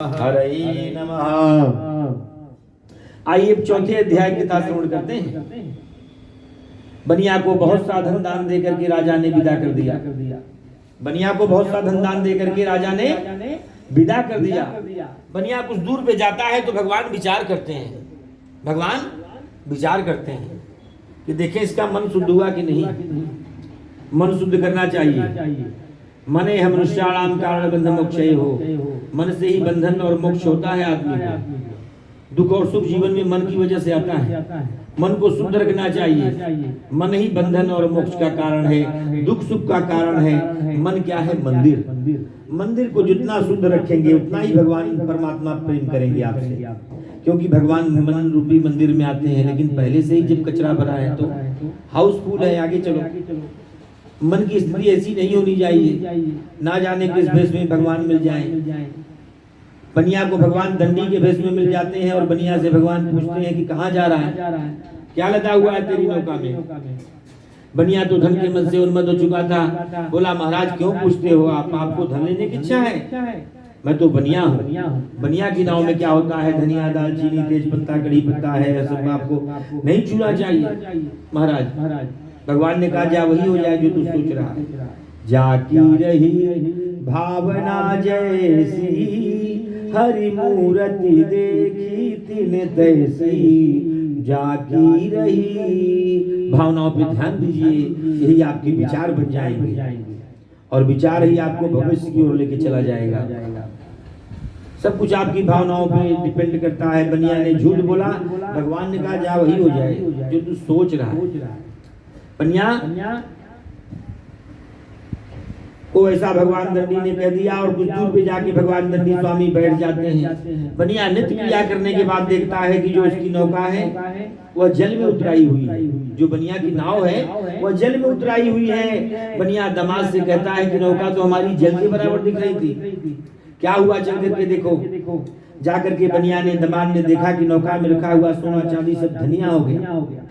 हरे नमः। आइए चौथे अध्याय की कथा श्रवण करते हैं। बनिया को बहुत सा धन दान देकर के राजा ने विदा कर दिया। बनिया को बहुत सा धन दान देकर के राजा ने विदा कर दिया। बनिया कुछ दूर पे जाता है तो भगवान विचार करते हैं। भगवान विचार करते हैं कि देखें इसका मन शुद्ध हुआ कि नहीं। मन शुद्ध करना चाहिए। मने हम मनुष्याणाम कारण बंधन मोक्षय हो। मन से ही बंधन और मोक्ष होता है आदमी को। दुख और सुख जीवन में मन की वजह से आता है। मन को शुद्ध रखना चाहिए। मन ही बंधन और मोक्ष का कारण है, दुख सुख का कारण है। मन क्या है? मंदिर। मंदिर को जितना शुद्ध रखेंगे उतना ही भगवान परमात्मा प्रेम करेंगे आपसे, क्योंकि भगवान मन रूपी मंदिर में आते हैं। लेकिन पहले से ही जब कचरा भरा है तो हाउसफुल है, आगे चलो। मन की स्थिति ऐसी नहीं होनी चाहिए, ना जाने किस भेष में भगवान मिल जाए। बनिया को भगवान दंडी के भेष में मिल जाते हैं और बनिया से भगवान पूछते हैं कि कहाँ जा रहा है, क्या लदा हुआ है तेरी नौका में। बनिया तो धन के मन से उन्मत्त हो चुका था। बोला महाराज क्यों पूछते हो आप, आपको धन लेने की इच्छा है? मैं तो बनिया हूँ। बनिया की नाव में क्या होता है? धनिया, दालचीनी, तेज पत्ता, कड़ी पत्ता है, सब आपको नहीं छूना चाहिए। महाराज भगवान ने कहा जा वही हो जाए जो तू सोच रहा है। जाकी रही भावना जैसी, हरि मूर्ति देखी तिन तैसी। जाकी रही भावनाओं पे ध्यान दीजिए, यही आपके विचार बन जाएंगे और विचार ही आपको भविष्य की ओर लेके चला जाएगा। सब कुछ आपकी भावनाओं पे डिपेंड करता है। बनिया ने झूठ बोला, भगवान ने कहा जा वही हो जाए जो तू सोच रहा है। बनिया को ऐसा भगवान दंडी ने कह दिया और कुछ दूर पे जाके भगवान दंडी स्वामी बैठ जाते हैं। बनिया नित्य क्रिया करने के बाद देखता है कि जो इसकी नौका है वह जल में उतराई हुई है। जो बनिया की नाव है वह जल में उतराई हुई है। बनिया दामाद से कहता है कि नौका तो हमारी जल के बराबर दिख रही थी, क्या हुआ चल करके देखो। जाकर के बनिया ने दामाद ने देखा कि नौका में रखा हुआ सोना चांदी सब धनिया हो गया,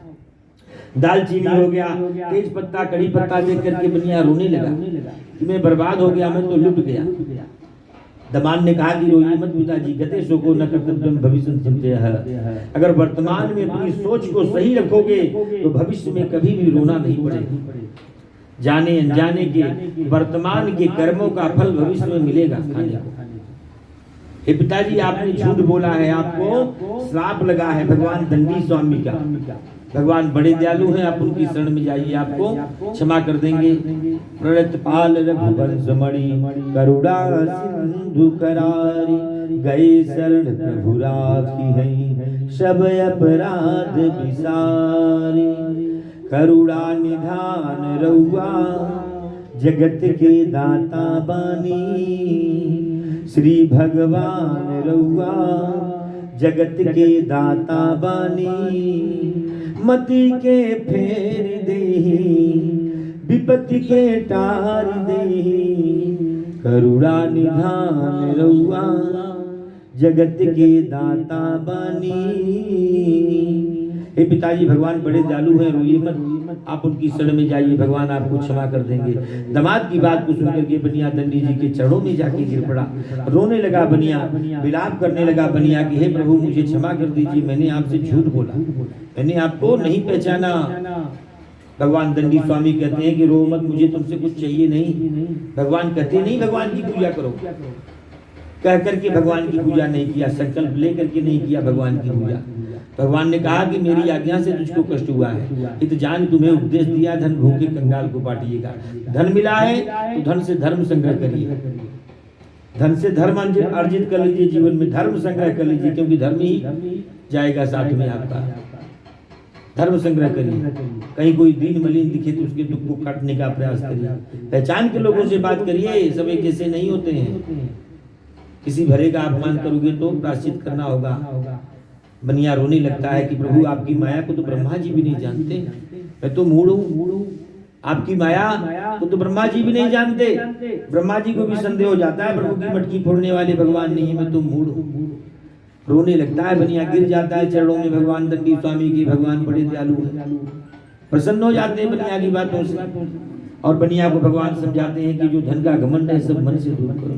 दालचीनी हो गया, तेज पत्ता, कड़ी पत्ता देख करके बनिया रोने लगा कि मैं बर्बाद हो गया, मैं तो लुट गया। दामाद ने कहा कि रोइए मत पिताजी, गते शोको न कर्तव्यम भविष्यं चिंतयः। अगर वर्तमान में अपनी सोच को सही रखोगे तो भविष्य में कभी भी रोना नहीं पड़ेगा। जाने अनजाने के वर्तमान के कर्मों का फल भविष्य में मिलेगा खाने को। हे पिताजी आपने झूठ बोला है, आपको श्राप लगा है भगवान दंडी स्वामी का। भगवान बड़े दयालु हैं, आप उनकी शरण में जाइए, आपको क्षमा कर देंगे। प्रणतपाल रघुवंश मणि करुणा सिंधु करारी, गए शरण प्रभु राखी है सब अपराध विसारी। करुणा निधान रउआ जगत के दाता बानी, श्री भगवान रउआ जगत के दाता बानी। मति के फेर देही विपत्ति के टार देही, करुणा निधान रउआ जगत के दाता बानी। हे पिताजी भगवान बड़े दयालु हैं, रोइए मत, आप उनकी शरण में जाइए, भगवान आपको क्षमा कर देंगे। दामाद की बात को सुनकर के बनिया दंडी जी के चरणों में जाके गिर पड़ा, रोने लगा बनिया, विलाप करने लगा बनिया कि हे प्रभु मुझे क्षमा कर दीजिए, मैंने आपसे झूठ बोला, मैंने आपको नहीं पहचाना। भगवान दंडी स्वामी कहते हैं कि रो मत, मुझे तुमसे कुछ चाहिए नहीं। भगवान कहते नहीं भगवान की पूजा करो, कह करके भगवान की पूजा नहीं किया, संकल्प लेकर के नहीं किया भगवान की पूजा। भगवान ने कहा कि मेरी आज्ञा से तुझको कष्ट हुआ है, इत जान तुम्हें उपदेश दिया, धन भूखे कंगाल को बांटिएगा। धन मिला है तो धन से धर्म संग्रह करिए, धन से धर्म अर्जित कर लीजिए, जीवन में धर्म संग्रह कर लीजिए, क्योंकि धर्म ही जाएगा साथ में आपका। धर्म संग्रह करिए, कहीं कोई दीन मलिन दिखे तो उसके दुख को काटने का प्रयास करिए। पहचान के लोगों से बात करिए, सब एक जैसे नहीं होते हैं। किसी भरे का अपमान करोगे तो प्रायश्चित करना होगा। बनिया रोने लगता है कि प्रभु आपकी माया को तो ब्रह्मा जी भी नहीं जानते, मैं तो मूढ़ हूँ, आपकी माया को तो ब्रह्मा जी भी नहीं जानते। ब्रह्मा जी को भी संदेह हो जाता है, प्रभु की मटकी फोड़ने वाले भगवान नहीं है, मैं तो मूढ़ हूँ। रोने लगता है बनिया, गिर जाता है चरणों में भगवान दंडी स्वामी की। भगवान बड़े दयालु हैं, प्रसन्न हो जाते हैं बनिया की बातों से और बनिया को भगवान समझाते हैं कि जो धन का घमंड है सब मन से दूर करो।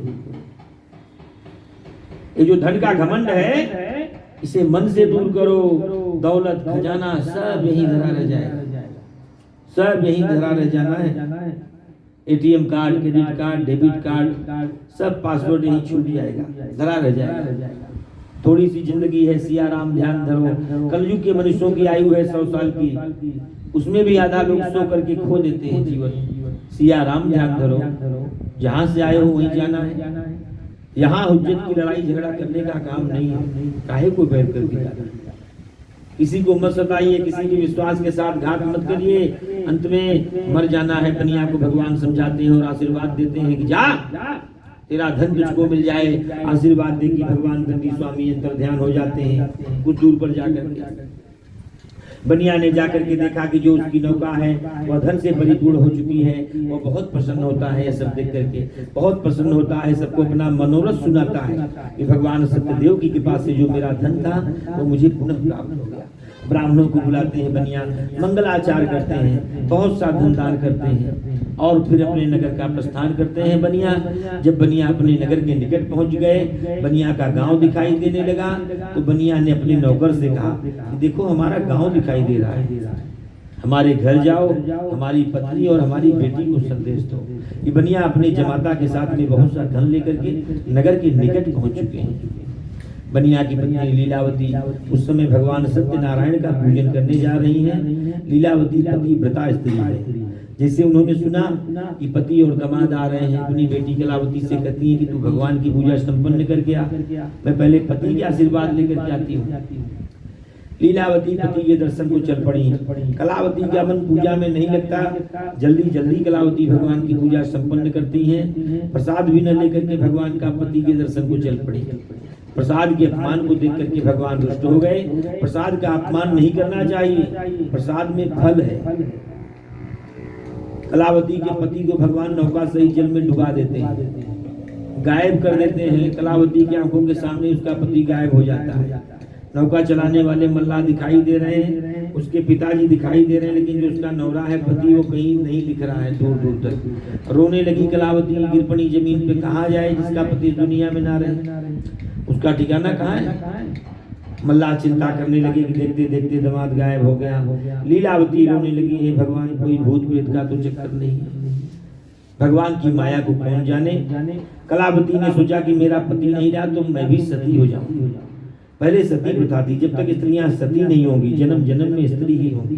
ये जो धन का घमंड है इसे मन से दूर करो। दौलत खजाना सब यही धरा रह जाएगा, सब यही धरा रह जाना है। ATM card, credit card, debit card, सब पासवर्ड यही छूट जाएगा, धरा रह जाएगा। थोड़ी सी जिंदगी है, सिया राम ध्यान धरो। कलयुग के मनुष्यों की आयु है 100 साल की, उसमें भी आधा लोग सो करके खो देते हैं जीवन। सिया राम ध्यान धरो, जहां से आए हो वहीं जाना है। यहाँ हुज्जत की लड़ाई झगड़ा करने का काम नहीं है, काहे को बैर करके जाना है। किसी को मत सताइए, किसी के विश्वास के साथ घात मत करिए, अंत में मर जाना है। कन्या को भगवान समझाते हैं और आशीर्वाद देते हैं कि जा तेरा धन तुझको मिल जाए। आशीर्वाद दे कि भगवान गंदी स्वामी अंतर ध्यान हो जाते हैं कुछ दूर पर जाकर के। बनिया ने जाकर के देखा कि जो उसकी नौका है वह धन से परिपूर्ण हो चुकी है। वो बहुत प्रसन्न होता है, ये सब देख करके बहुत प्रसन्न होता है। सबको अपना मनोरथ सुनाता है कि भगवान सत्यदेव की कृपा से जो मेरा धन था वो मुझे पुनः प्राप्त हो गया। ब्राह्मणों को बुलाते हैं बनिया, मंगलाचार करते हैं, बहुत सा धन दान करते हैं और फिर अपने नगर का प्रस्थान करते हैं बनिया। जब बनिया अपने नगर के निकट पहुंच गए, बनिया का गांव दिखाई देने लगा, तो बनिया ने अपने नौकर से कहा कि देखो हमारा गांव दिखाई दे रहा है, हमारे घर जाओ, हमारी पत्नी और हमारी बेटी को संदेश दो। ये बनिया अपने जमाता के साथ में बहुत सा धन लेकर के नगर के निकट पहुंच चुके हैं। बनिया की पत्नी लीलावती उस समय भगवान सत्यनारायण का पूजन करने जा रही हैं। लीलावती पतिव्रता स्त्री है। जैसे उन्होंने सुना कि पति और दामाद आ रहे हैं, अपनी बेटी कलावती से कहती है कि तू भगवान की पूजा संपन्न करके आ, मैं पहले पति के आशीर्वाद लेकर के आती हूँ। लीलावती पति के दर्शन को चल पड़ी। कलावती का मन पूजा में नहीं लगता, जल्दी जल्दी कलावती भगवान की पूजा संपन्न करती हैं। प्रसाद भी न लेकर के भगवान का पति के दर्शन को चल पड़ी। प्रसाद के अपमान को देख करके भगवान रुष्ट हो गए। प्रसाद का अपमान नहीं करना चाहिए, प्रसाद में फल है। कलावती के पति को भगवान नौका सहित जल में डुबा देते हैं, गायब कर देते हैं। कलावती की आंखों के सामने उसका पति गायब हो जाता है। नौका चलाने वाले मल्लाह दिखाई दे रहे हैं, उसके पिताजी दिखाई दे रहे हैं, लेकिन जो उसका नौरा है पति वो कहीं नहीं दिख रहा है दूर दूर तक। रोने लगी कलावती, गिर पड़ी जमीन पे। कहा जाए जिसका पति दुनिया में ना रहे, उसका ठिकाना कहाँ है। मल्लाह चिंता करने लगे कि देखते देखते दामाद गायब हो गया। लीलावती रोने लगी, हे भगवान कोई भूत प्रेत का तो चक्कर नहीं है, भगवान की माया को कौन जाने। कलावती ने सोचा कि मेरा पति नहीं रहा तो मैं भी सती हो जाऊं। पहले सती प्रथा थी, जब तक स्त्रियां सती नहीं होंगी जन्म जन्म में स्त्री ही होंगी।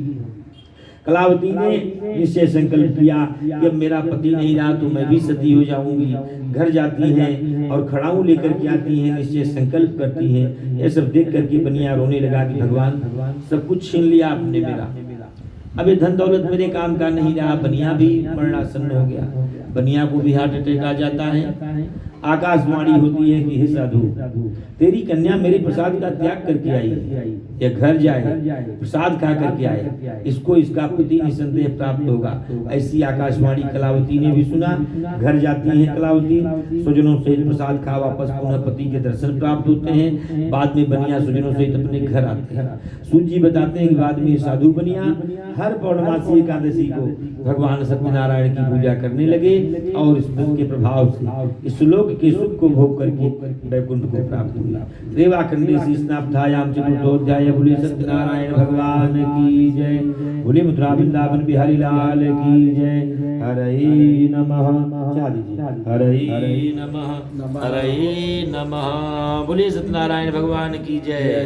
कलावती ने निश्चय संकल्प किया कि अब मेरा पति नहीं रहा तो मैं भी सती हो जाऊंगी। घर जाती हैं और खड़ाऊ लेकर के आती हैं, निश्चय संकल्प करती हैं। ये सब देख करके बनिया रोने लगा कि भगवान सब कुछ छीन लिया आपने मेरा, अब ये धन दौलत मेरे काम का नहीं रहा। बनिया भी मरणासन्न हो गया, बनिया को भी हार्ट अटैक आ जाता है। आकाशवाणी होती है कि हे साधु, तेरी कन्या मेरे प्रसाद का त्याग करके आई है, यह घर जाए प्रसाद खा करके आए, इसको इसका पति निसंदेह प्राप्त होगा। ऐसी आकाशवाणी कलावती ने भी सुना। घर जाती है कलावती, स्वजनों सहित प्रसाद खा वापस पुनः पति के दर्शन प्राप्त होते हैं। बाद में बनिया स्वजनों सहित अपने घर आते हैं। सूत जी बताते हैं कि बाद में साधु बनिया हर पौर्णमासी एकादशी को भगवान सत्यनारायण की पूजा करने लगे और इस व्रत के प्रभाव से इस लोक के सुख को भोग करके वैकुंठ को प्राप्त हुआ। रेवा खंडे स्नाप्तायाम चतुर्थोध्याय। बोले सत्यनारायण भगवान की जय। बोले मथुरा वृंदावन बिहारी लाल की जय। हरे नमः। हरे नमः, हरे नमः। बोले सत्यनारायण भगवान की जय।